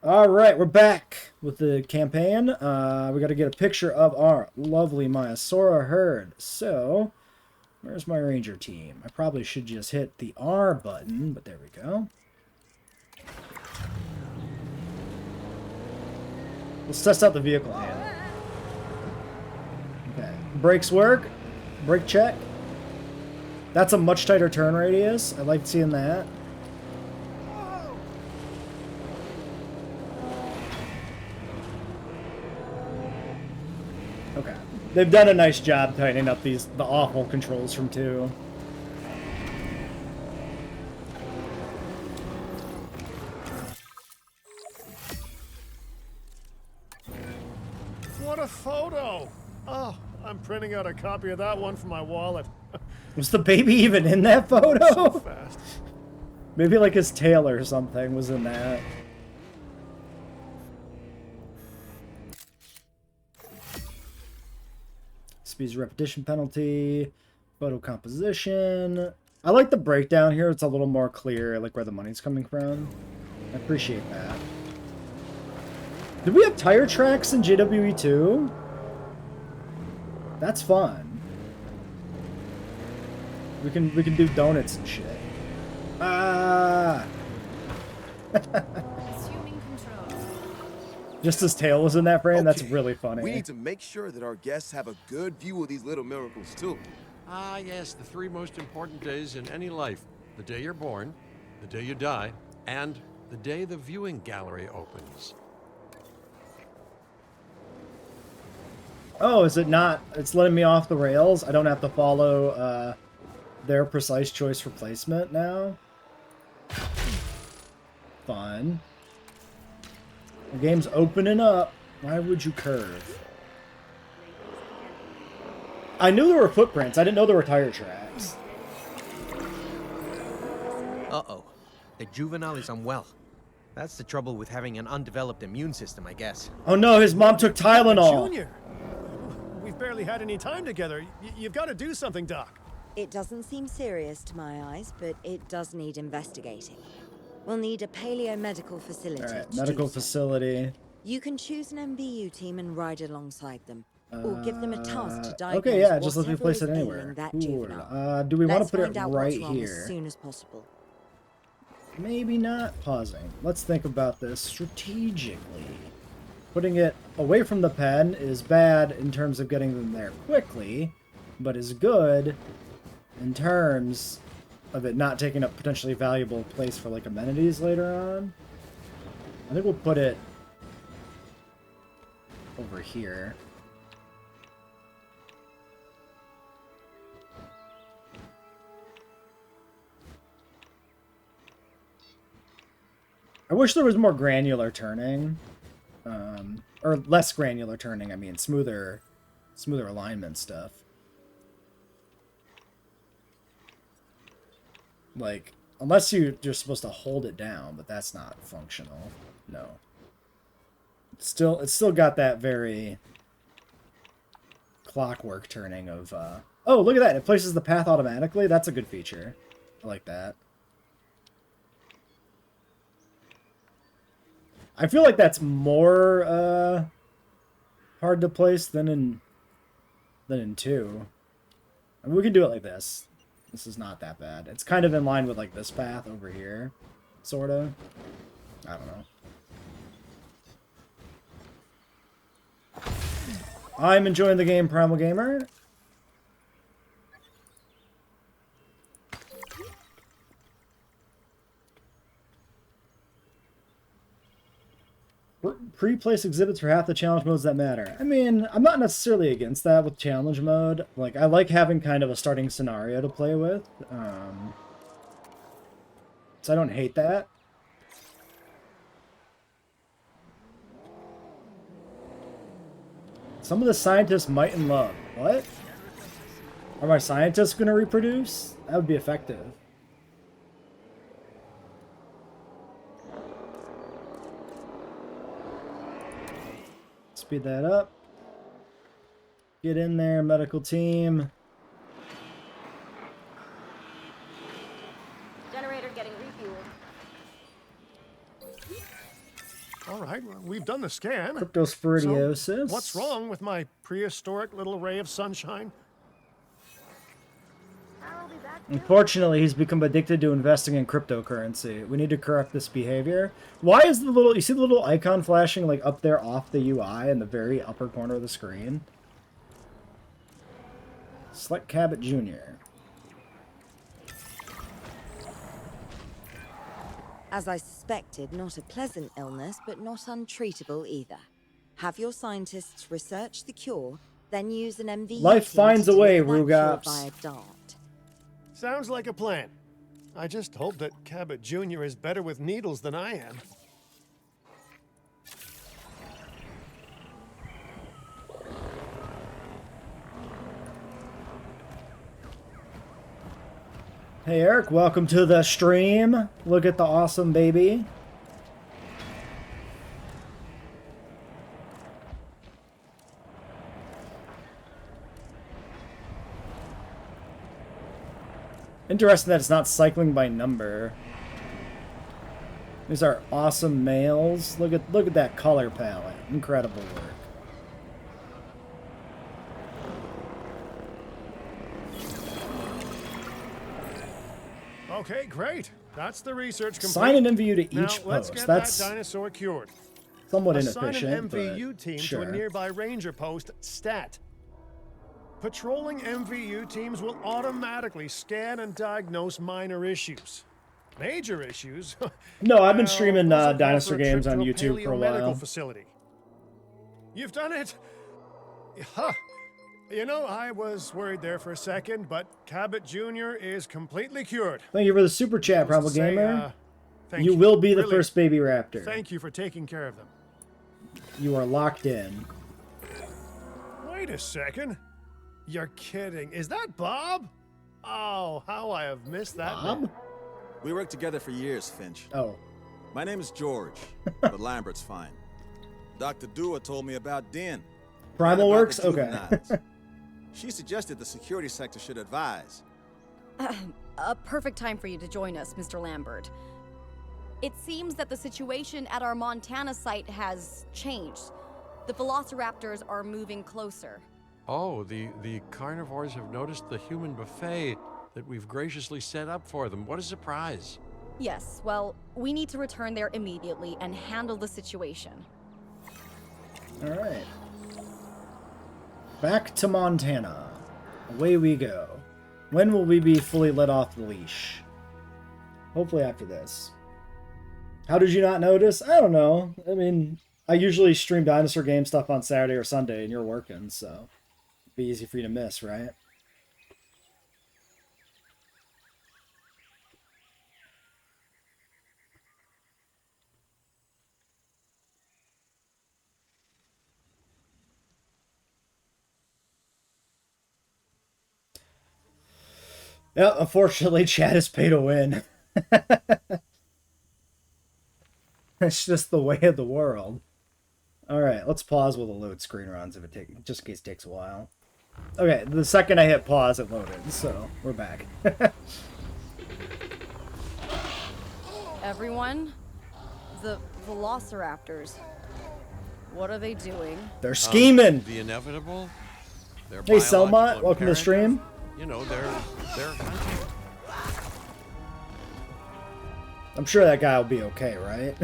All right, we're back with the campaign. We got to get a picture of our lovely Myosora herd. So, where's my ranger team? I probably should just hit the R button, but there we go. Let's test out the vehicle handle. Okay, brakes work. Brake check. That's a much tighter turn radius. I like seeing that. Okay. They've done a nice job tightening up the awful controls from 2. What a photo! Oh, I'm printing out a copy of that one for my wallet. Was the baby even in that photo? So fast. Maybe like his tail or something was in that. Speeds repetition penalty, photo composition. I like the breakdown here. It's a little more clear, like where the money's coming from. I appreciate that. Did we have tire tracks in JWE2? That's fun. We can do donuts and shit. Ah. Assuming control. Just his tail was in that frame. That's Okay, really funny. We need to make sure that our guests have a good view of these little miracles, too. Ah, yes, the 3 most important days in any life. The day you're born, the day you die, and the day the viewing gallery opens. Oh, is it not? It's letting me off the rails. I don't have to follow their precise choice for placement now. Fun. The game's opening up. Why would you curve? I knew there were footprints. I didn't know there were tire tracks. Uh-oh. The juvenile is unwell. That's the trouble with having an undeveloped immune system, I guess. Oh no, his mom took Tylenol. Junior! We've barely had any time together. You've got to do something, Doc. It doesn't seem serious to my eyes, but it does need investigating. We'll need a paleo-medical facility. Alright, medical facility. You can choose an MBU team and ride alongside them. Or give them a task to diagnose Okay, yeah, just let me whatever place is it ailing anywhere. that Cool. juvenile. Do we want to Let's put find it out right what's wrong here? as soon as possible. Maybe not pausing. Let's think about this strategically. Putting it away from the pen is bad in terms of getting them there quickly, but is good in terms of it not taking up potentially valuable place for like amenities later on. I think we'll put it over here. I wish there was more granular turning. Or less granular turning, I mean smoother alignment stuff. Like, unless you're supposed to hold it down, but that's not functional. No. It's still got that very clockwork turning of, oh, look at that! It places the path automatically. That's a good feature. I like that. I feel like that's more hard to place than in 2. I mean, we can do it like this. This is not that bad. It's kind of in line with like this path over here, sort of. I don't know. I'm enjoying the game, Primal Gamer. Pre-place exhibits for half the challenge modes that matter. I mean, I'm not necessarily against that with challenge mode. Like, I like having kind of a starting scenario to play with. So I don't hate that. Some of the scientists might in love. What? Are my scientists going to reproduce? That would be effective. Speed that up. Get in there, medical team. Generator getting refueled. All right, well, we've done the scan. Cryptosporidiosis. So, what's wrong with my prehistoric little ray of sunshine? Unfortunately, he's become addicted to investing in cryptocurrency. We need to correct this behavior. Why is the little... You see the little icon flashing, like, up there off the UI in the very upper corner of the screen? Select Cabot Jr. As I suspected, not a pleasant illness, but not untreatable either. Have your scientists research the cure, then use an MV. Life finds a way, Rugops. Rugops. Via DART. Sounds like a plan. I just hope that Cabot Jr. is better with needles than I am. Hey Eric, welcome to the stream. Look at the awesome baby. Interesting that it's not cycling by number. These are awesome males. Look at that color palette. Incredible work. Okay, great. That's the research complete. Assign an MVU to Now, each let's post. get That's that dinosaur cured. somewhat Assign inefficient, an MVU but team sure. to a nearby ranger post, stat. Patrolling MVU teams will automatically scan and diagnose minor issues. Major issues? No, I've been well, streaming those will call dinosaur for a games trip on to a YouTube for a paleomedical while. facility. You've done it! Huh. You know, I was worried there for a second, but Cabot Jr. is completely cured. Thank you for the super chat, Needless Probable to say, Gamer. thank You will be the Really, first baby raptor. Thank you for taking care of them. You are locked in. Wait a second. You're kidding. Is that Bob? Oh, how I have missed that man. Bob? We worked together for years, Finch. Oh. My name is George, but Lambert's fine. Dr. Dua told me about Din. Primal and about Works? the Okay. juveniles. She suggested the security sector should advise. A perfect time for you to join us, Mr. Lambert. It seems that the situation at our Montana site has changed. The velociraptors are moving closer. Oh, the carnivores have noticed the human buffet that we've graciously set up for them. What a surprise. Yes, well, we need to return there immediately and handle the situation. Alright. Back to Montana. Away we go. When will we be fully let off the leash? Hopefully after this. How did you not notice? I don't know. I mean, I usually stream dinosaur game stuff on Saturday or Sunday, and you're working, so it'd be easy for you to miss, right? Yeah, unfortunately, Chad is pay to win. It's just the way of the world. Alright, let's pause while the load screen runs if it takes, just in case it takes a while. Okay, the second I hit pause, it loaded, so we're back. Everyone, the velociraptors. What are they doing? They're scheming! The inevitable. Their Hey, Selma, biological welcome to the stream. imperative. You know, they're hunting. I'm sure that guy will be okay, right?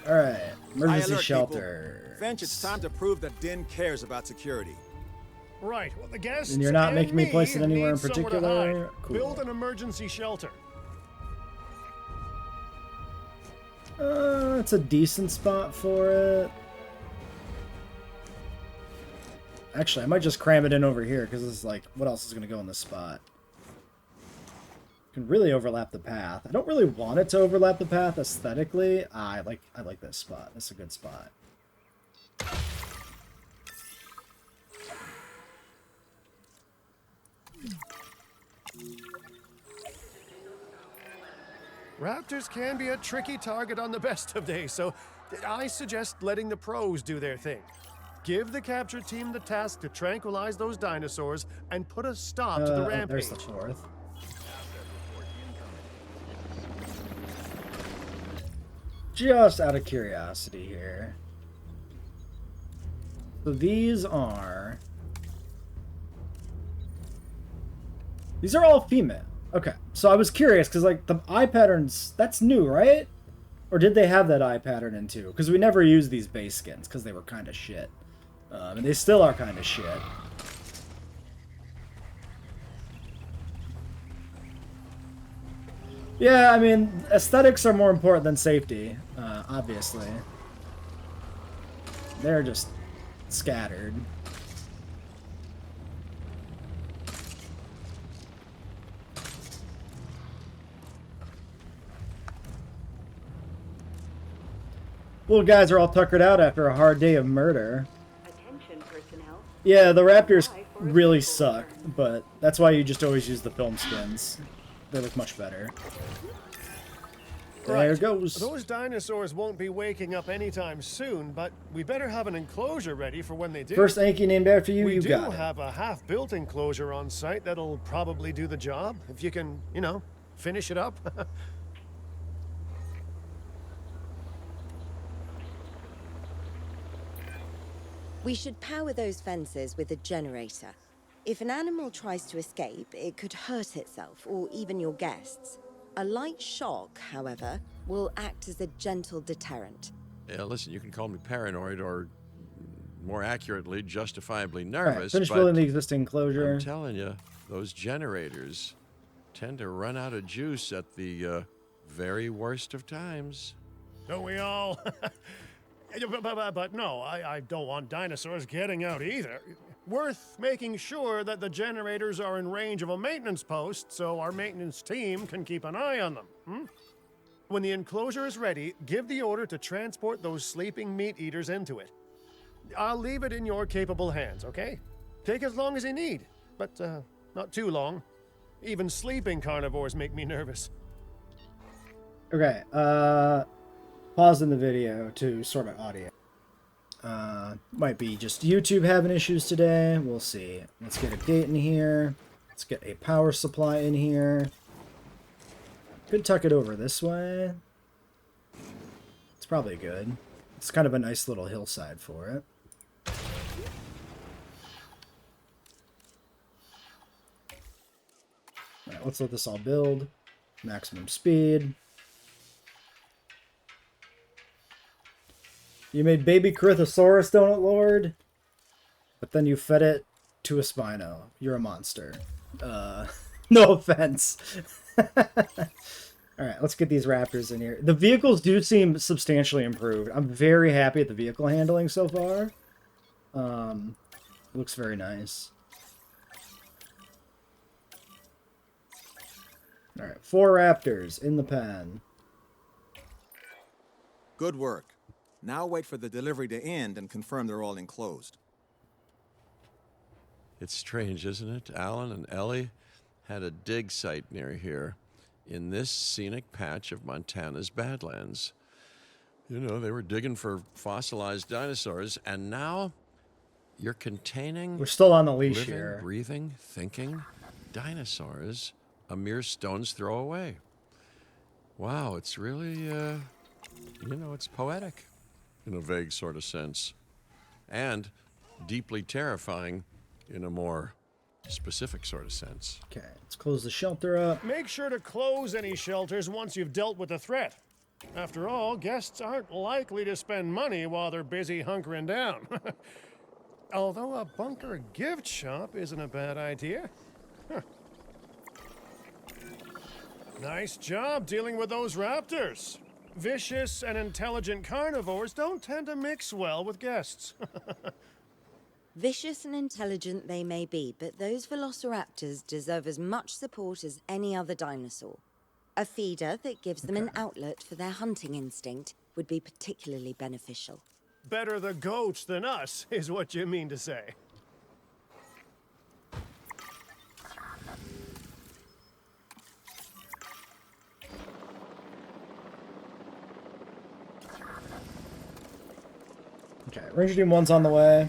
Alright, emergency alert, shelter. Finch, it's time to prove that Din cares about security. Right, well, the guests And you're not making me place it anywhere in need somewhere to particular? hide. Cool. Build an emergency shelter. It's a decent spot for it. Actually, I might just cram it in over here, because it's like, what else is going to go in this spot? Can really overlap the path. I don't really want it to overlap the path aesthetically. I like this spot. It's a good spot. Raptors can be a tricky target on the best of days, so I suggest letting the pros do their thing. Give the capture team the task to tranquilize those dinosaurs and put a stop to the rampage. There's the fourth. just out of curiosity here. So these are all female. Okay, so I was curious because like the eye patterns, that's new, right? Or did they have that eye pattern in 2? Because we never used these base skins because they were kind of shit. And they still are kind of shit. Yeah, I mean, aesthetics are more important than safety, obviously. They're just scattered. Little guys are all tuckered out after a hard day of murder. Attention personnel. Yeah, the raptors really suck, but that's why you just always use the film skins. They look much better. There it goes. Those dinosaurs won't be waking up anytime soon, but we better have an enclosure ready for when they do. First Anki named after you, you got it. We do have a half-built enclosure on site that'll probably do the job, if you can, you know, finish it up. We should power those fences with a generator. If an animal tries to escape, it could hurt itself or even your guests. A light shock, however, will act as a gentle deterrent. Yeah, listen, you can call me paranoid or, more accurately, justifiably nervous. Right, finish but building the existing enclosure. I'm telling you, those generators tend to run out of juice at the very worst of times. Don't we all? But no, I don't want dinosaurs getting out either. Worth making sure that the generators are in range of a maintenance post so our maintenance team can keep an eye on them. When the enclosure is ready, give the order to transport those sleeping meat eaters into it. I'll leave it in your capable hands, okay? Take as long as you need, but not too long. Even sleeping carnivores make me nervous. Okay, pause in the video to sort of audio. Might be just YouTube having issues today. We'll see. Let's get a gate in here. Let's get a power supply in here. Could tuck it over this way. It's probably good. It's kind of a nice little hillside for it. Alright, let's let this all build. Maximum speed. You made baby Corythosaurus donut lord, but then you fed it to a Spino. You're a monster. No offense. Alright, let's get these raptors in here. The vehicles do seem substantially improved. I'm very happy with the vehicle handling so far. Looks very nice. Alright, 4 raptors in the pen. Good work. Now wait for the delivery to end and confirm they're all enclosed. It's strange, isn't it? Alan and Ellie had a dig site near here in this scenic patch of Montana's Badlands. You know, they were digging for fossilized dinosaurs, and now you're containing... We're still on the leash living, here. breathing, thinking dinosaurs a mere stone's throw away. Wow, it's really, you know, it's poetic in a vague sort of sense. And deeply terrifying in a more specific sort of sense. Okay, let's close the shelter up. Make sure to close any shelters once you've dealt with the threat. After all, guests aren't likely to spend money while they're busy hunkering down. Although a bunker gift shop isn't a bad idea. Huh. Nice job dealing with those raptors. Vicious and intelligent carnivores don't tend to mix well with guests. Vicious and intelligent they may be, but those velociraptors deserve as much support as any other dinosaur. A feeder that gives them an outlet for their hunting instinct would be particularly beneficial. Better the goats than us, is what you mean to say. Okay, Ranger Team 1's on the way.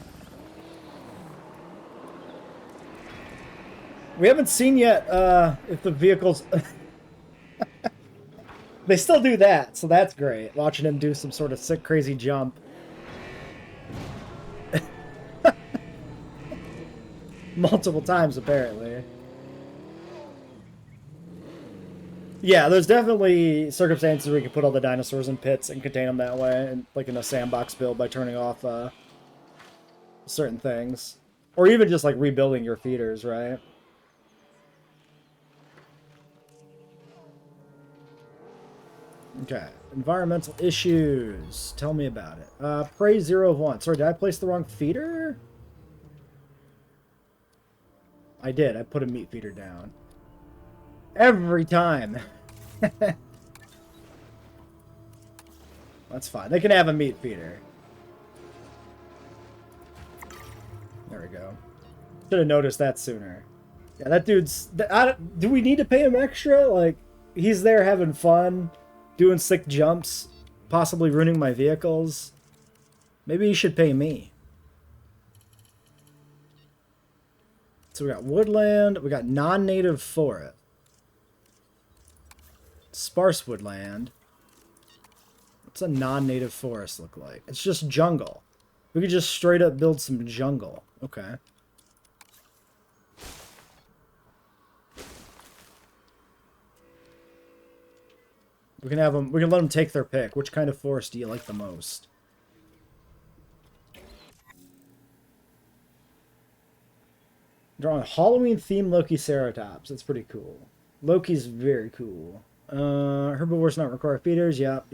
We haven't seen yet if the vehicles... They still do that, so that's great. Watching him do some sort of sick, crazy jump. Multiple times, apparently. Yeah, there's definitely circumstances where you can put all the dinosaurs in pits and contain them that way, and like in a sandbox build by turning off certain things. Or even just like rebuilding your feeders, right? Okay, environmental issues. Tell me about it. Prey 0 of 1. Sorry, did I place the wrong feeder? I did. I put a meat feeder down. Every time. That's fine. They can have a meat feeder. There we go. Should have noticed that sooner. Yeah, that dude's... do we need to pay him extra? Like, he's there having fun, doing sick jumps, possibly ruining my vehicles. Maybe he should pay me. So we got woodland, we got non-native forest. Sparse woodland. What's a non-native forest look like? It's just jungle. We could just straight up build some jungle. Okay. We can have them. We can let them take their pick. Which kind of forest do you like the most? Drawing Halloween-themed Loki Ceratops. That's pretty cool. Loki's very cool. Herbivores not require feeders. Yup.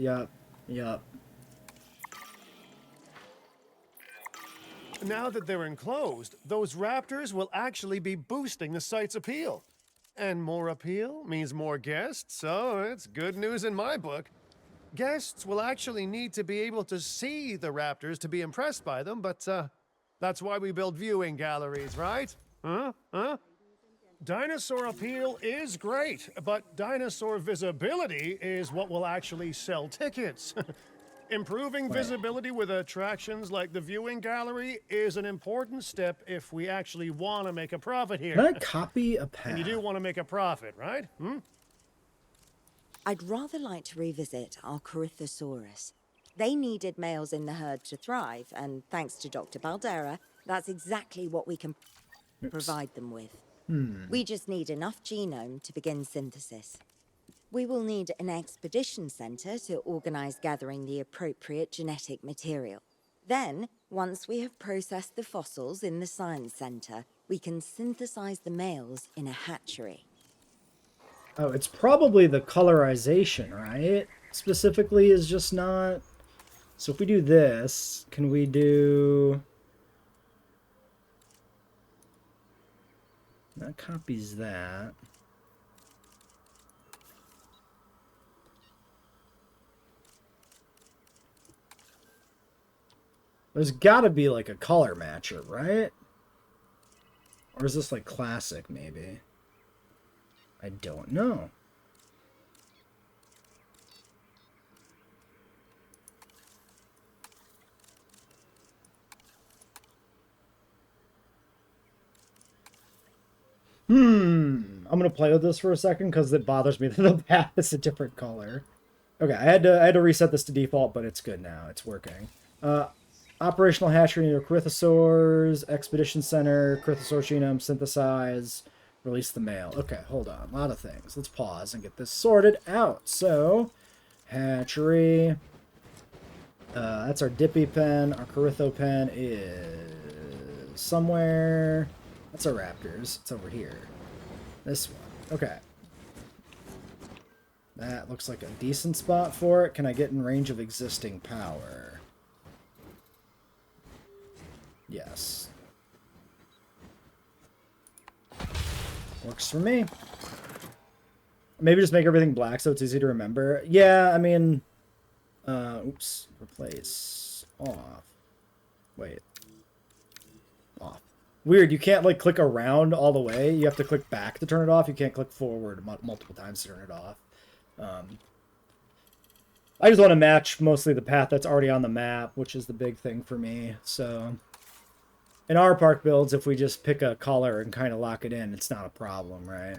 Now that they're enclosed, those raptors will actually be boosting the site's appeal. And more appeal means more guests, so it's good news in my book. Guests will actually need to be able to see the raptors to be impressed by them, but that's why we build viewing galleries, right? Huh? Dinosaur appeal is great, but dinosaur visibility is what will actually sell tickets. Improving visibility with attractions like the viewing gallery is an important step if we actually want to make a profit here. Can I copy a path? And you do want to make a profit, right? I'd rather like to revisit our Corythosaurus. They needed males in the herd to thrive, and thanks to Dr. Baldera, that's exactly what we can provide them with. We just need enough genome to begin synthesis. We will need an expedition center to organize gathering the appropriate genetic material. Then, once we have processed the fossils in the science center, we can synthesize the males in a hatchery. Oh, it's probably the colorization, right? Specifically is just not... So if we do this, can we do... That copies that. There's gotta be like a color matcher, right? Or is this like classic, maybe? I don't know. I'm gonna play with this for a second because it bothers me that the path is a different color. Okay, I had to reset this to default, but it's good now. It's working. Operational hatchery near Corythosaurs, Expedition Center, Corythosaurus genome, synthesize, release the male. Okay, hold on. A lot of things. Let's pause and get this sorted out. So, hatchery. That's our Dippy pen. Our Corytho pen is somewhere. That's our Raptors. It's over here. This one. Okay. That looks like a decent spot for it. Can I get in range of existing power? Yes. Works for me. Maybe just make everything black so it's easy to remember. Yeah, I mean... oops. Replace. Off. Wait. Off. Weird, you can't, like, click around all the way. You have to click back to turn it off. You can't click forward multiple times to turn it off. I just want to match mostly the path that's already on the map, which is the big thing for me. So... in our park builds, if we just pick a color and kind of lock it in, it's not a problem, right?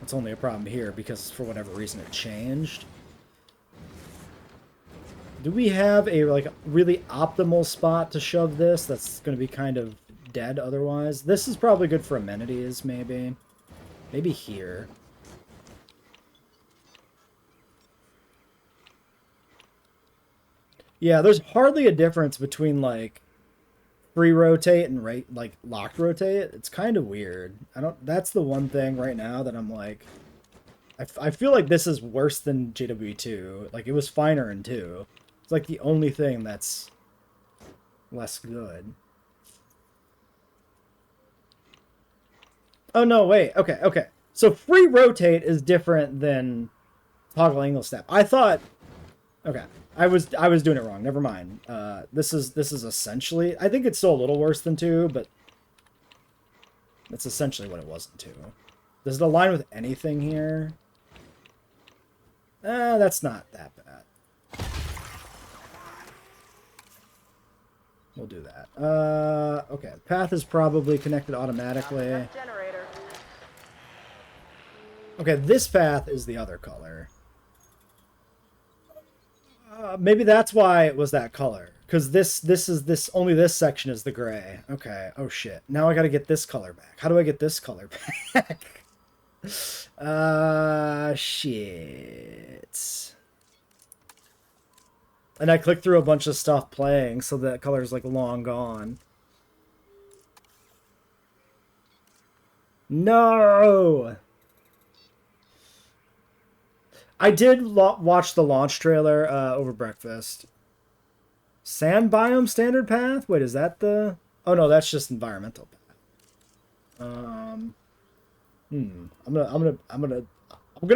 It's only a problem here because for whatever reason it changed. Do we have a like really optimal spot to shove this that's going to be kind of dead otherwise? This is probably good for amenities, maybe. Maybe here. Yeah, there's hardly a difference between like free rotate and like locked rotate. It's kind of weird. That's the one thing right now that I'm like, I feel like this is worse than JWE2. Like, it was finer in 2. It's like the only thing that's less good. Oh, no, wait. Okay. So free rotate is different than toggle angle step. I thought... Okay. I was doing it wrong. Never mind. This is essentially... I think it's still a little worse than 2, but that's essentially what it was in 2. Does it align with anything here? That's not that bad. We'll do that. Okay. Path is probably connected automatically. Okay, this path is the other color. Maybe that's why it was that color. Because only this section is the gray. Okay. Oh shit. Now I gotta get this color back. How do I get this color back? Shit. And I clicked through a bunch of stuff playing, so that color's like long gone. No! I did watch the launch trailer over breakfast. Sand biome standard path? Wait, is that the... Oh no, that's just environmental path. I'm gonna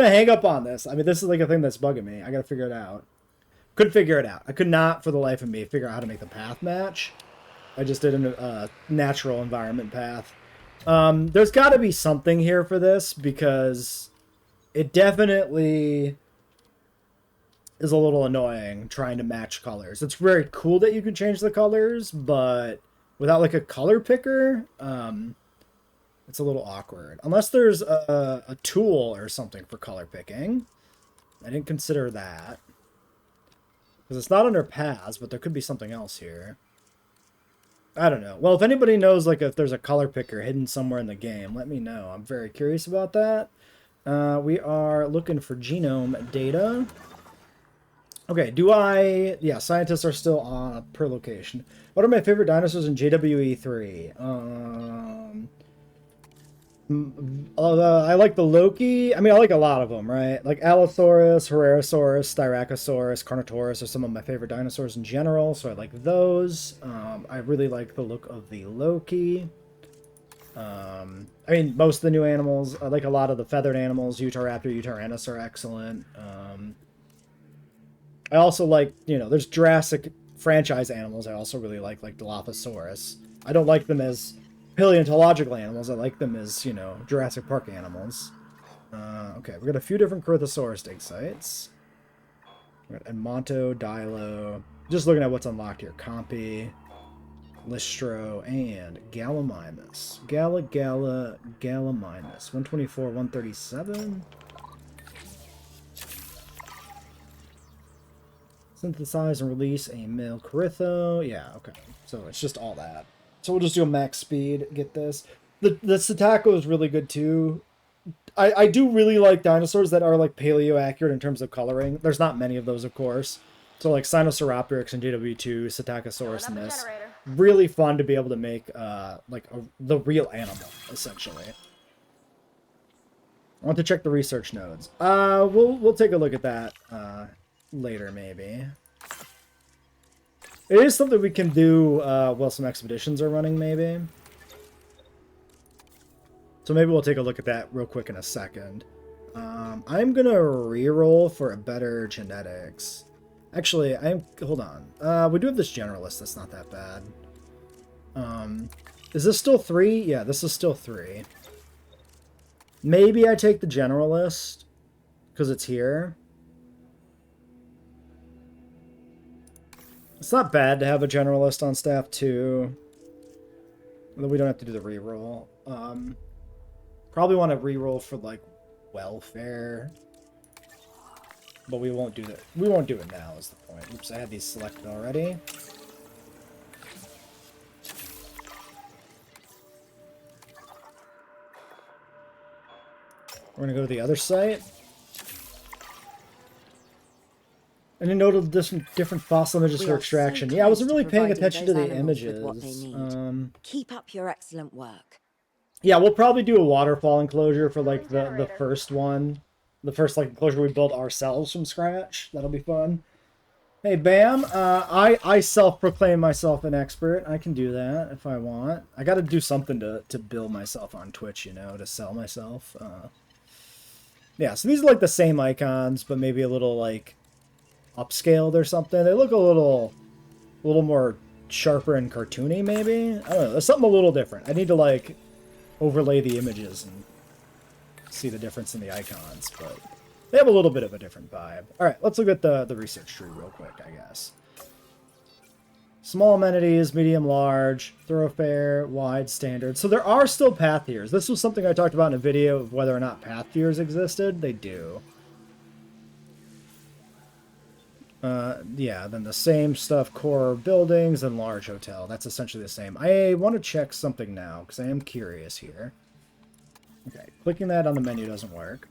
hang up on this. I mean, this is like a thing that's bugging me. I gotta figure it out. Couldn't figure it out. I could not, for the life of me, figure out how to make the path match. I just did a natural environment path. There's got to be something here for this, because it definitely is a little annoying trying to match colors. It's very cool that you can change the colors, but without like a color picker, it's a little awkward. Unless there's a tool or something for color picking. I didn't consider that. Because it's not under paths, but there could be something else here. I don't know. Well, if anybody knows like if there's a color picker hidden somewhere in the game, let me know. I'm very curious about that. We are looking for genome data. Okay, yeah, scientists are still on per location. What are my favorite dinosaurs in JWE3? I like the Loki. I mean, I like a lot of them, right? Like Allosaurus, Herrerasaurus, Styracosaurus, Carnotaurus are some of my favorite dinosaurs in general, so I like those. I really like the look of the Loki. I mean, most of the new animals, I like a lot of the feathered animals. Utahraptor, Utaranus are excellent. I also like, there's Jurassic franchise animals I also really like Dilophosaurus. I don't like them as paleontological animals. I like them as, Jurassic Park animals. Okay, we've got a few different Corythosaurus dig sites. We got Edmonto, Dilo. Just looking at what's unlocked here. Compy, Listro, and Gallimimus. Gallimimus. 124, 137. Synthesize and release a male Corytho. Yeah, okay. So it's just all that. So we'll just do a max speed, get this. The Setaco is really good too. I do really like dinosaurs that are like paleo accurate in terms of coloring. There's not many of those, of course. So like Sinosauropteryx and JW2, Psittacosaurus in this. Really fun to be able to make the real animal, essentially. I want to check the research nodes. We'll take a look at that later, maybe. It is something we can do while some expeditions are running, maybe. So maybe we'll take a look at that real quick in a second. I'm gonna reroll for a better genetics. Actually, hold on. We do have this generalist that's not that bad. Is this still 3? Yeah, this is still 3. Maybe I take the generalist because it's here. It's not bad to have a generalist on staff too. Although we don't have to do the reroll. Probably want to reroll for like welfare. but we won't do that. We won't do it now is the point. Oops, I had these selected already. We're gonna go to the other site. And a note of different fossil images We for are so extraction. Yeah, I close wasn't to really paying providing attention to those the animals with what they images. need. Keep up your excellent work. Yeah, we'll probably do a waterfall enclosure for like the first one. The first like enclosure we built ourselves from scratch. That'll be fun. Hey Bam, I self-proclaim myself an expert. I can do that if I want. I gotta do something to build myself on Twitch, you know, to sell myself. Yeah, so these are like the same icons, but maybe a little like upscaled or something. They look a little more sharper and cartoony, maybe? I don't know. There's something a little different. I need to like overlay the images and see the difference in the icons, but they have a little bit of a different vibe. All right, let's look at the research tree real quick, I guess. Small amenities, medium, large, thoroughfare, wide, standard. So there are still path tiers. This was something I talked about in a video of whether or not path tiers existed. They do. Yeah, then the same stuff, core buildings and large hotel. That's essentially the same. I want to check something now because I am curious here. Okay, clicking that on the menu doesn't work.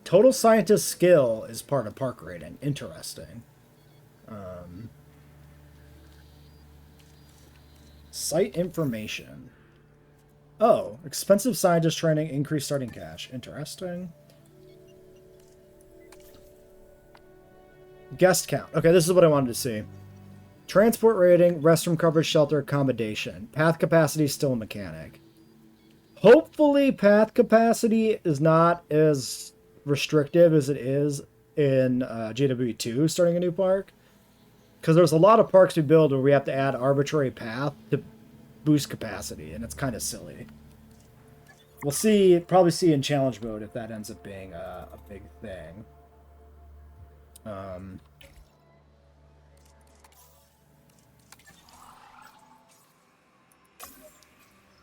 Total scientist skill is part of park rating. Interesting. Site information. Oh, expensive scientist training, increased starting cash. Interesting. Guest count. Okay, this is what I wanted to see. Transport rating, restroom coverage, shelter, accommodation. Path capacity is still a mechanic. Hopefully path capacity is not as restrictive as it is in JWE2 starting a new park. Because there's a lot of parks we build where we have to add arbitrary path to boost capacity, and it's kind of silly. We'll see, probably see in challenge mode if that ends up being a big thing.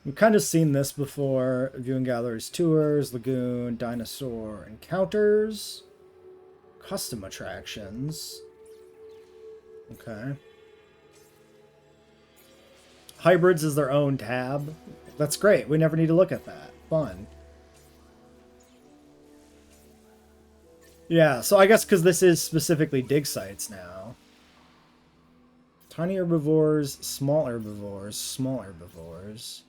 We've kind of seen this before. Viewing galleries, tours, lagoon, dinosaur encounters, custom attractions. Okay. Hybrids is their own tab. That's great. We never need to look at that. Fun. Yeah, so I guess because this is specifically dig sites now. Tiny herbivores, small herbivores, small herbivores.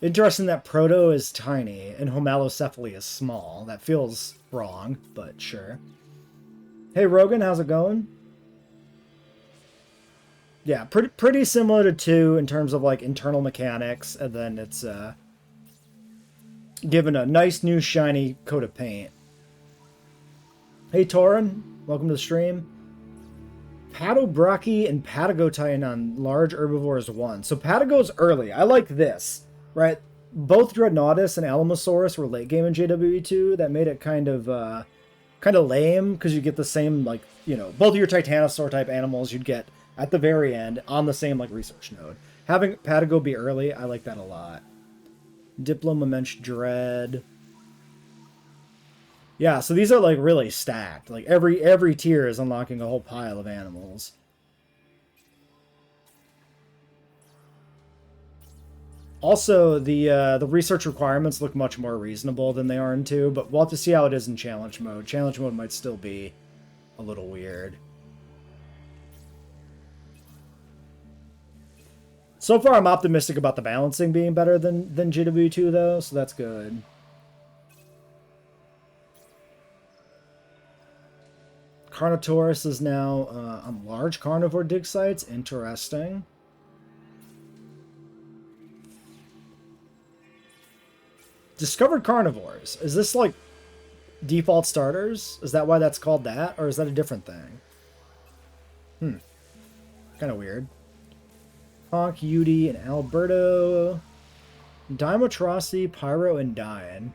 Interesting that Proto is tiny and Homalocephaly is small. That feels wrong, but sure. Hey Rogan, how's it going? Yeah, pretty similar to 2 in terms of like internal mechanics, and then it's given a nice new shiny coat of paint. Hey Torin, welcome to the stream. Patagobrachy and Patagotitan on large herbivores 1. So Patago's early. I like this, right? Both Dreadnoughtus and Alamosaurus were late game in JWE2. That made it kind of lame because you get the same, like, you know, both of your Titanosaur type animals you'd get at the very end on the same like research node. Having Patago be early, I like that a lot. Diplomamensch Dread. Yeah, so these are like really stacked. Like every tier is unlocking a whole pile of animals. Also, the research requirements look much more reasonable than they are in 2, but we'll have to see how it is in challenge mode. Challenge mode might still be a little weird. So far, I'm optimistic about the balancing being better than JW2, though, so that's good. Carnotaurus is now on large carnivore dig sites. Interesting. Discovered carnivores. Is this like default starters? Is that why that's called that? Or is that a different thing? Kind of weird. Honk, Yudi, and Alberto. Dimotrossi, Pyro, and Dian.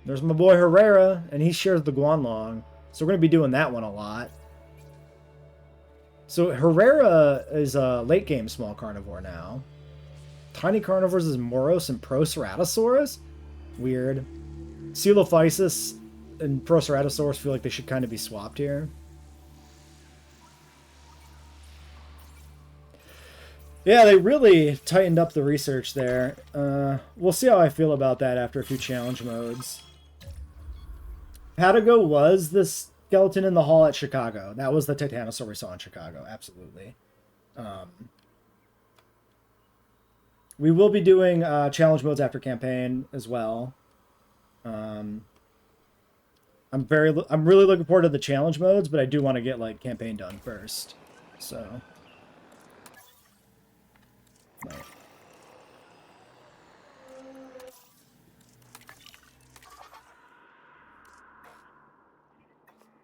There's my boy Herrera, and he shares the Guanlong. So we're going to be doing that one a lot. So Herrera is a late game small carnivore now. Tiny carnivores is Moros and Proceratosaurus. Weird. Coelophysis and Proceratosaurus feel like they should kind of be swapped here. Yeah, they really tightened up the research there. We'll see how I feel about that after a few challenge modes. Patago was the skeleton in the hall at Chicago. That was the Titanosaur we saw in Chicago, absolutely. We will be doing challenge modes after campaign as well. I'm really looking forward to the challenge modes, but I do want to get like campaign done first. So. Right.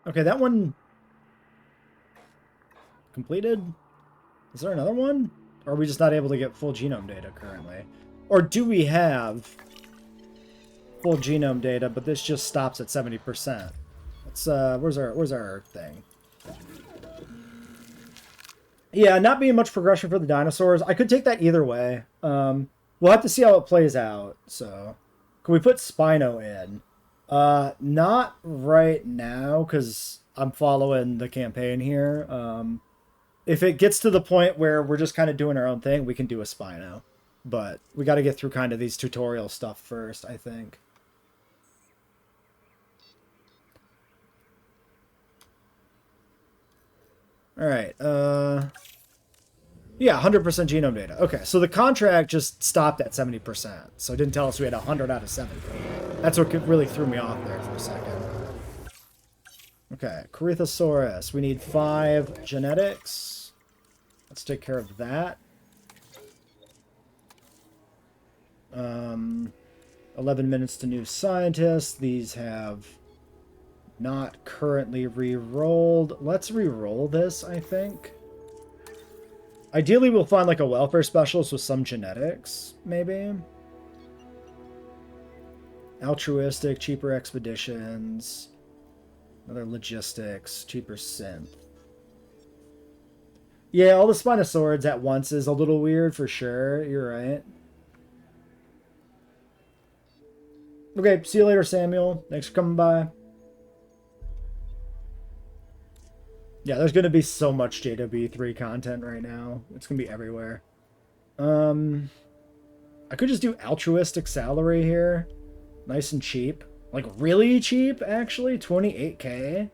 Okay, that one completed. Is there another one? Or are we just not able to get full genome data currently? Or do we have full genome data, but this just stops at 70%? Let's where's our thing? Yeah, not being much progression for the dinosaurs. I could take that either way. We'll have to see how it plays out. So, can we put Spino in? Not right now, because I'm following the campaign here. If it gets to the point where we're just kind of doing our own thing, we can do a Spino. But we got to get through kind of these tutorial stuff first, I think. Alright, yeah, 100% genome data. Okay, so the contract just stopped at 70%, so it didn't tell us we had 100 out of 70. That's what really threw me off there for a second. Okay, Corythosaurus. We need 5 genetics. Let's take care of that. 11 minutes to new scientists. These have not currently re-rolled. Let's re-roll this, I think. Ideally, we'll find like a welfare specialist with some genetics, maybe. Altruistic, cheaper expeditions. Another logistics, cheaper synth. Yeah, all the Spinosaurids at once is a little weird for sure. You're right. Okay, see you later, Samuel. Thanks for coming by. Yeah, there's going to be so much JWE3 content right now. It's going to be everywhere. I could just do altruistic salary here. Nice and cheap. Like, really cheap, actually. 28k.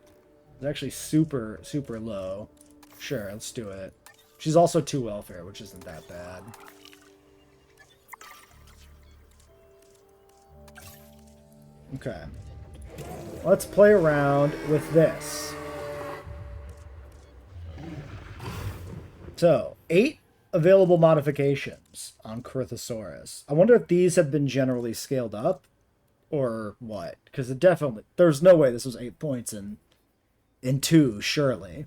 It's actually super, super low. Sure, let's do it. She's also 2 welfare, which isn't that bad. Okay. Let's play around with this. So, 8 available modifications on Corythosaurus. I wonder if these have been generally scaled up or what? Because it definitely, there's no way this was 8 points in 2, surely.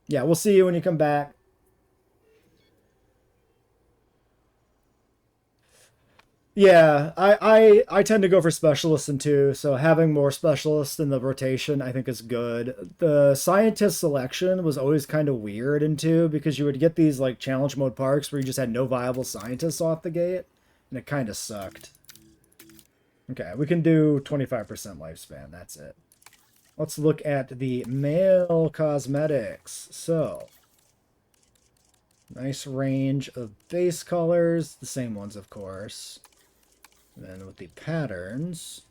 Yeah, we'll see you when you come back. Yeah, I tend to go for specialists in 2, so having more specialists in the rotation I think is good. The scientist selection was always kind of weird in 2 because you would get these like challenge mode parks where you just had no viable scientists off the gate, and it kind of sucked. Okay, we can do 25% lifespan, that's it. Let's look at the male cosmetics. So, nice range of base colors, the same ones of course. And then with the patterns,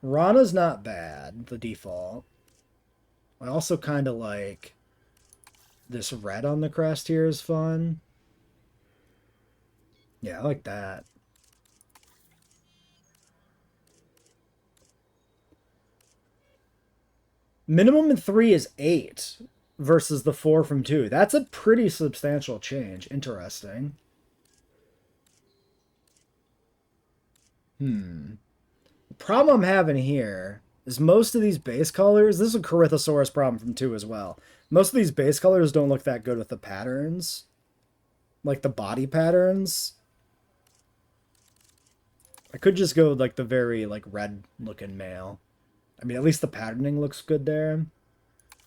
Rana's not bad, the default. I also kind of like this red on the crest here is fun. Yeah, I like that. Minimum in 3 is 8 versus the 4 from 2. That's a pretty substantial change. Interesting. The problem I'm having here is most of these base colors, this is a Corythosaurus problem from 2 as well. Most of these base colors don't look that good with the patterns. Like the body patterns. I could just go like the very like red looking male. I mean, at least the patterning looks good there.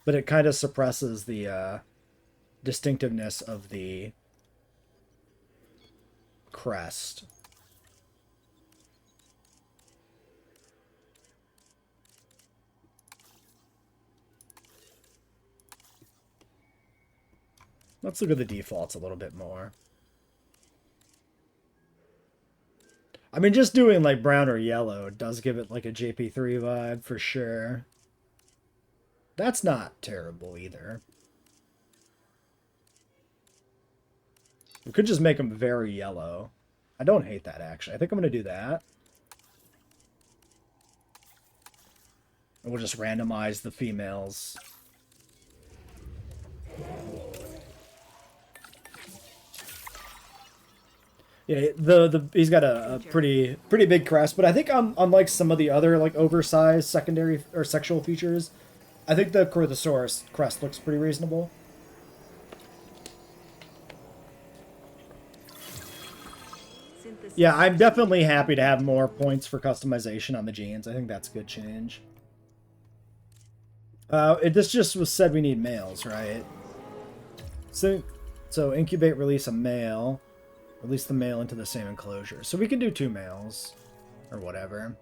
But it kind of suppresses the distinctiveness of the crest. Let's look at the defaults a little bit more. I mean, just doing like brown or yellow does give it like a JP3 vibe for sure. That's not terrible either. We could just make them very yellow. I don't hate that, actually. I think I'm going to do that. And we'll just randomize the females. Yeah, he's got a pretty big crest, but I think unlike some of the other like oversized secondary or sexual features, I think the Corythosaurus crest looks pretty reasonable. Yeah, I'm definitely happy to have more points for customization on the genes. I think that's a good change. This just was said we need males, right? So incubate, release a male. Release the male into the same enclosure. So we can do 2 males. Or whatever.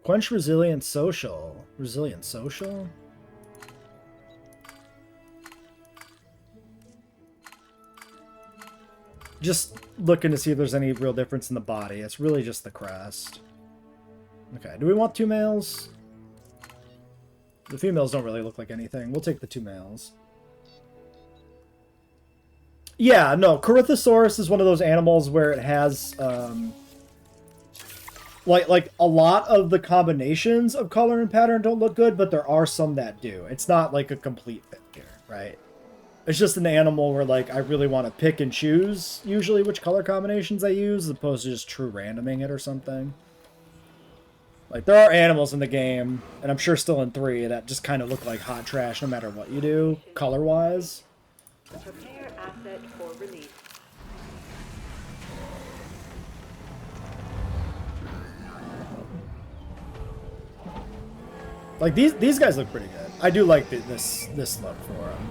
Quench resilient social. Resilient social? Just looking to see if there's any real difference in the body. It's really just the crest. Okay, do we want 2 males? The females don't really look like anything. We'll take the 2 males. Yeah, no, Corythosaurus is one of those animals where it has, like a lot of the combinations of color and pattern don't look good, but there are some that do. It's not like a complete fit here, right? It's just an animal where, like, I really want to pick and choose, usually, which color combinations I use, as opposed to just true randoming it or something. Like, there are animals in the game, and I'm sure still in 3, that just kind of look like hot trash no matter what you do, color-wise. Prepare asset for release. Like, these guys look pretty good. I do like this look for them.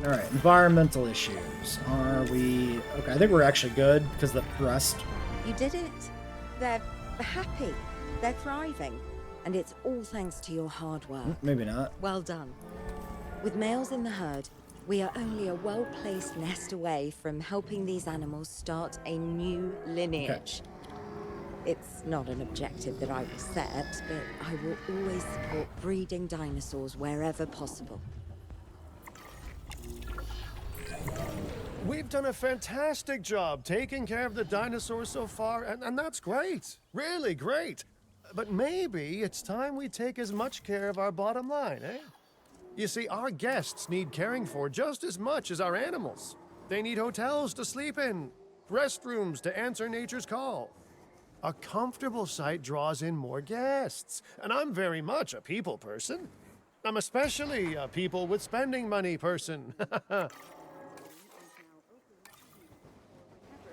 Alright, environmental issues. Are we... Okay, I think we're actually good, because the crest... You did it. They're happy. They're thriving. And it's all thanks to your hard work. Maybe not. Well done. With males in the herd, we are only a well-placed nest away from helping these animals start a new lineage. Okay. It's not an objective that I will set, but I will always support breeding dinosaurs wherever possible. We've done a fantastic job taking care of the dinosaurs so far, and that's great. Really great. But maybe it's time we take as much care of our bottom line, eh? You see, our guests need caring for just as much as our animals. They need hotels to sleep in, restrooms to answer nature's call. A comfortable site draws in more guests, and I'm very much a people person. I'm especially a people with spending money person.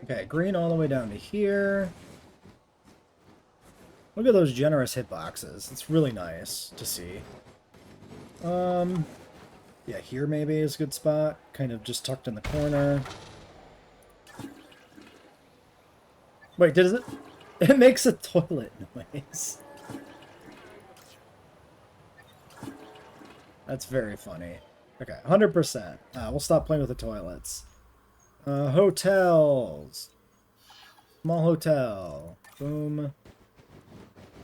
Okay, green all the way down to here. Look at those generous hitboxes. It's really nice to see. Yeah, here maybe is a good spot. Kind of just tucked in the corner. Wait, does it? It makes a toilet noise. That's very funny. Okay, 100%. We'll stop playing with the toilets. Hotels. Small hotel. Boom.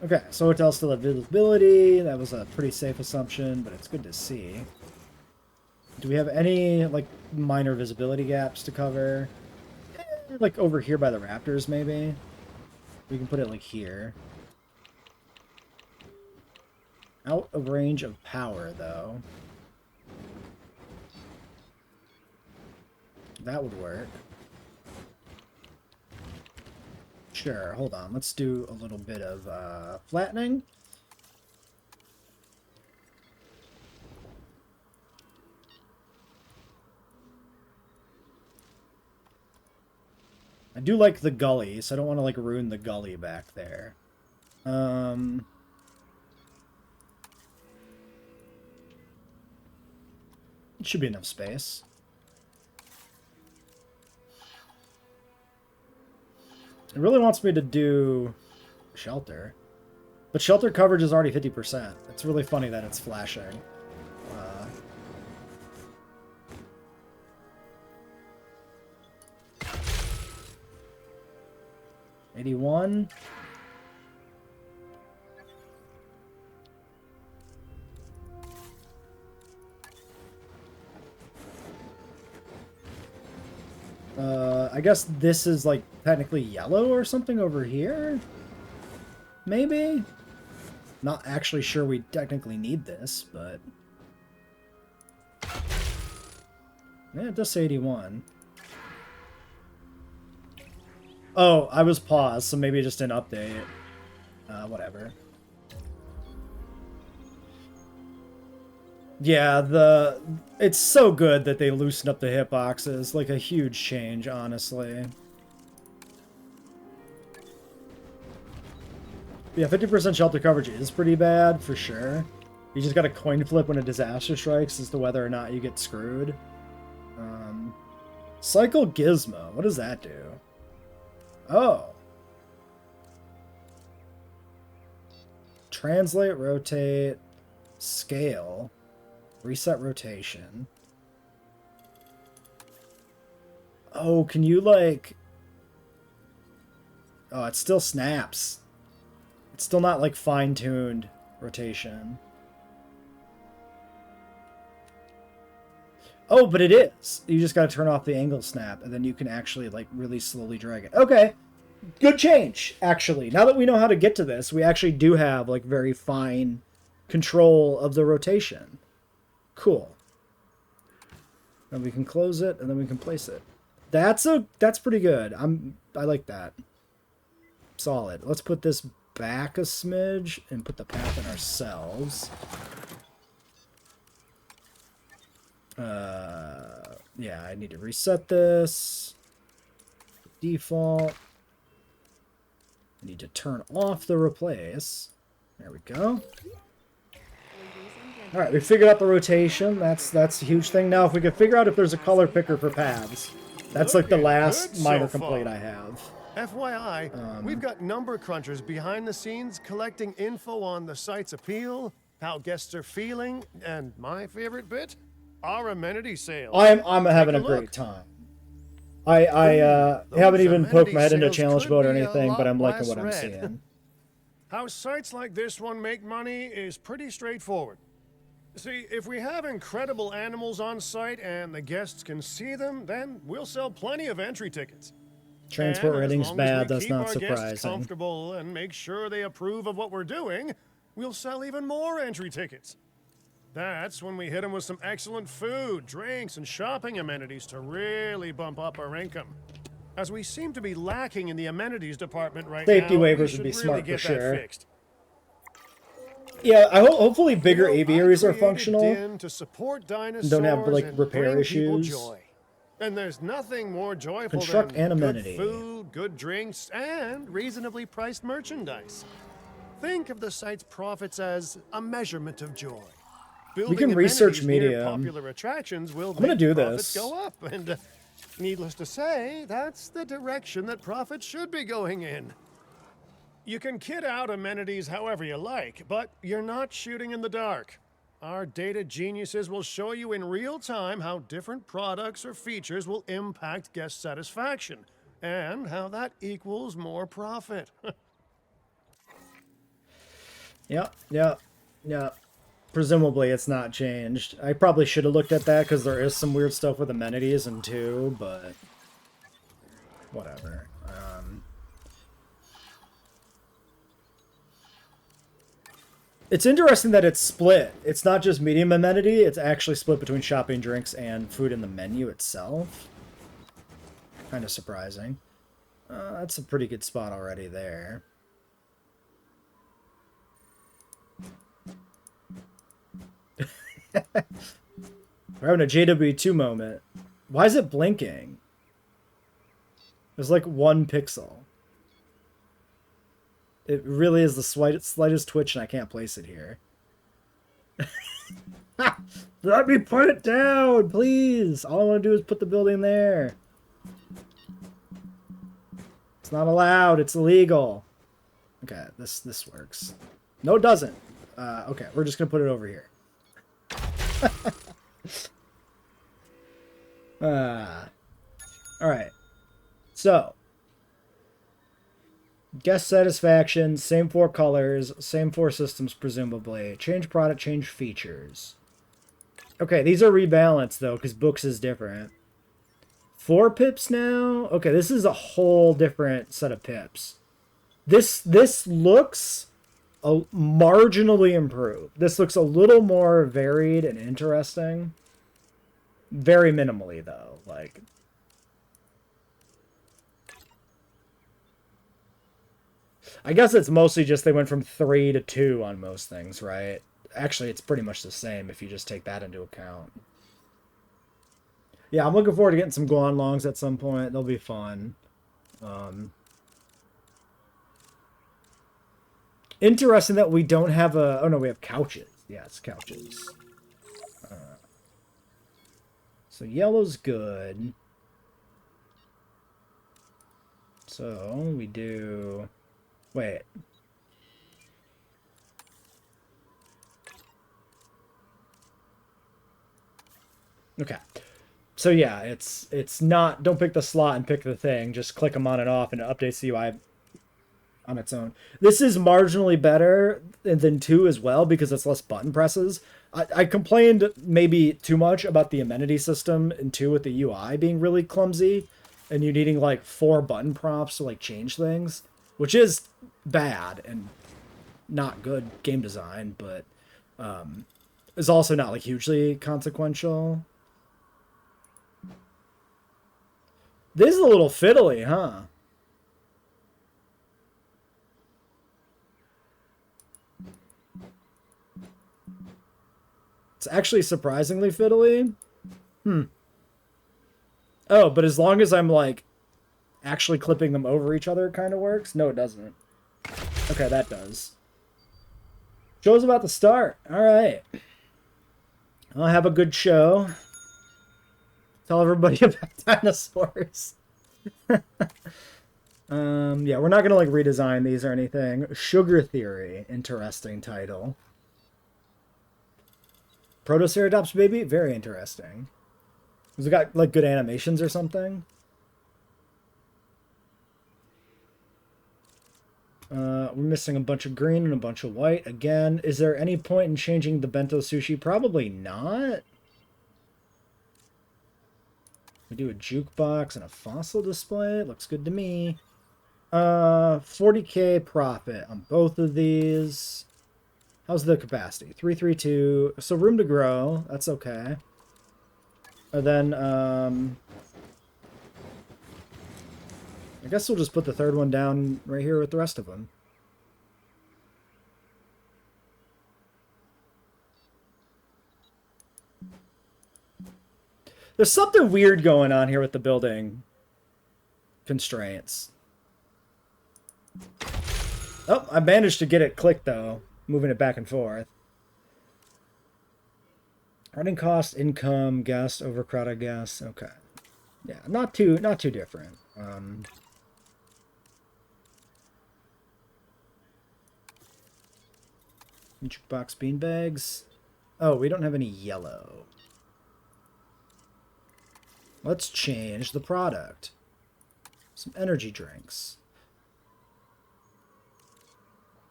Okay, so hotels still have visibility. That was a pretty safe assumption, but it's good to see. Do we have any, like, minor visibility gaps to cover? Like, over here by the raptors, maybe? We can put it, like, here. Out of range of power, though. That would work. Sure, hold on. Let's do a little bit of flattening. I do like the gully, so I don't want to like ruin the gully back there. It should be enough space. It really wants me to do shelter. But shelter coverage is already 50%. It's really funny that it's flashing. 81. I guess this is like technically yellow or something over here? Maybe? Not actually sure we technically need this, but... yeah, it does say 81. Oh, I was paused, so maybe it just didn't update. Whatever. Yeah, it's so good that they loosened up the hitboxes. Like a huge change, honestly. Yeah, 50% shelter coverage is pretty bad, for sure. You just got a coin flip when a disaster strikes as to whether or not you get screwed. Cycle Gizmo. What does that do? Oh. Translate, rotate, scale, reset rotation. Oh, can you like... oh, it still snaps. It's still not like fine-tuned rotation. Oh, but it is. You just gotta turn off the angle snap, and then you can actually like really slowly drag it. Okay. Good change, actually. Now that we know how to get to this, we actually do have like very fine control of the rotation. Cool. And we can close it, and then we can place it. That's pretty good. I like that. Solid. Let's put this back a smidge and put the path in ourselves. Yeah, I need to reset this. Default. I need to turn off the replace. There we go. Alright, we figured out the rotation. That's a huge thing. Now, if we could figure out if there's a color picker for paths. That's like the last minor complaint I have. FYI, we've got number crunchers behind the scenes collecting info on the site's appeal, how guests are feeling, and my favorite bit, our amenity sales. I'm having a great time. I haven't even poked my head into challenge mode or anything, but I'm liking what I'm seeing. How sites like this one make money is pretty straightforward. See, if we have incredible animals on site and the guests can see them, then we'll sell plenty of entry tickets. Transport rating's bad, that's not surprising. Guests comfortable and make sure they approve of what we're doing, we'll sell even more entry tickets. That's when we hit them with some excellent food, drinks, and shopping amenities to really bump up our income. As we seem to be lacking in the amenities department right Safety now, waivers would be smart really for sure. Fixed. Yeah, hopefully bigger aviaries are functional. To support dinosaurs don't have like and repair bring people issues. Joy. And there's nothing more joyful Construct than an amenity. good food, good drinks, and reasonably priced merchandise. Think of the site's profits as a measurement of joy. We can research Building medium. popular attractions will I'm gonna make do profits this. go up, and needless to say, that's the direction that profits should be going in. You can kit out amenities however you like, but you're not shooting in the dark. Our data geniuses will show you in real time how different products or features will impact guest satisfaction, and how that equals more profit. Yeah. Presumably it's not changed. I probably should have looked at that because there is some weird stuff with amenities and two, but whatever. It's interesting that it's split. It's not just medium amenity, it's actually split between shopping, drinks, and food in the menu itself. Kind of surprising. That's a pretty good spot already there. We're having a JWE3 moment. Why is it blinking? There's like 1 pixel. It really is the slightest twitch, and I can't place it here. Let me put it down, please. All I want to do is put the building there. It's not allowed. It's illegal. Okay, this works. No, it doesn't. Okay, we're just gonna put it over here. All right. So, guest satisfaction, same 4 colors, same 4 systems, presumably. Change product, change features. Okay, these are rebalanced, though, because books is different. 4 pips now? Okay, this is a whole different set of pips. This looks marginally improved. This looks a little more varied and interesting. Very minimally, though. Like, I guess it's mostly just they went from 3 to 2 on most things, right? Actually, it's pretty much the same if you just take that into account. Yeah, I'm looking forward to getting some Guanlongs at some point. They'll be fun. Interesting that we don't have a... Oh, no, we have couches. Yeah, it's couches. So yellow's good. So we do... Wait. Okay. So yeah, it's not... Don't pick the slot and pick the thing. Just click them on and off and it updates the UI on its own. This is marginally better than 2 as well because it's less button presses. I complained maybe too much about the amenity system in 2 with the UI being really clumsy and you needing like 4 button prompts to like change things, which is bad and not good game design, but is also not like hugely consequential. This is a little fiddly, huh? It's actually surprisingly fiddly. Oh, but as long as I'm, like, actually clipping them over each other, it kind of works? No, it doesn't. Okay, that does. Show's about to start. All right. I'll have a good show. Tell everybody about dinosaurs. Yeah, we're not going to, like, redesign these or anything. Sugar Theory. Interesting title. Protoceratops baby? Very interesting. Has it got, like, good animations or something? We're missing a bunch of green and a bunch of white. Again, is there any point in changing the bento sushi? Probably not. We do a jukebox and a fossil display. It looks good to me. 40K profit on both of these. How's the capacity? 332. So room to grow. That's okay. And then, I guess we'll just put the third one down right here with the rest of them. There's something weird going on here with the building constraints. Oh, I managed to get it clicked, though. Moving it back and forth. Running cost, income, guest, overcrowded guest. Okay. Yeah, not too different. Jukebox beanbags. Oh, we don't have any yellow. Let's change the product. Some energy drinks.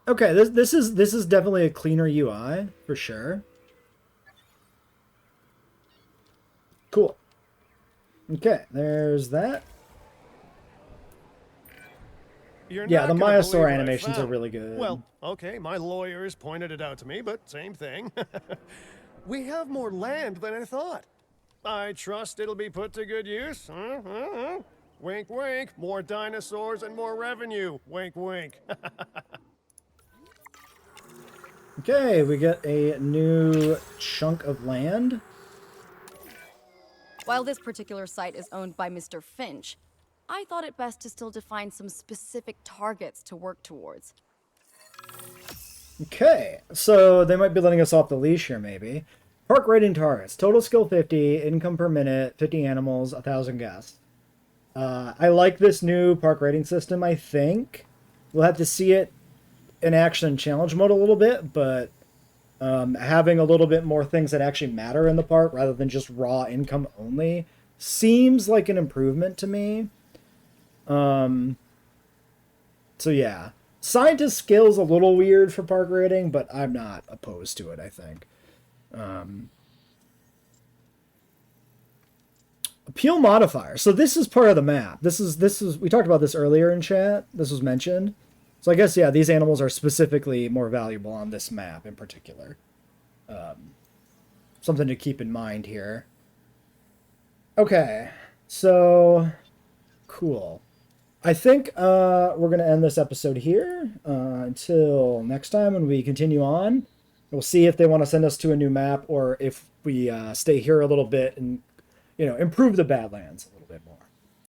Okay, this is definitely a cleaner UI for sure. Cool. Okay, there's that. Yeah, the Myosaur animations are really good. Well, okay, my lawyers pointed it out to me, but same thing. We have more land than I thought. I trust it'll be put to good use. Wink, wink. More dinosaurs and more revenue. Wink, wink. Okay, we get a new chunk of land. While this particular site is owned by Mr. Finch, I thought it best to still define some specific targets to work towards. Okay, so they might be letting us off the leash here, maybe. Park rating targets. Total skill 50, income per minute, 50 animals, 1,000 guests. I like this new park rating system, I think. We'll have to see it in action in challenge mode a little bit, but having a little bit more things that actually matter in the park rather than just raw income only seems like an improvement to me. So yeah. Scientist skill's a little weird for park rating, but I'm not opposed to it, I think. Appeal modifier. So this is part of the map. This is we talked about this earlier in chat. This was mentioned. So I guess, yeah, these animals are specifically more valuable on this map in particular. Something to keep in mind here. Okay, so cool. I think we're going to end this episode here until next time when we continue on. We'll see if they want to send us to a new map or if we stay here a little bit and, improve the Badlands a little bit more.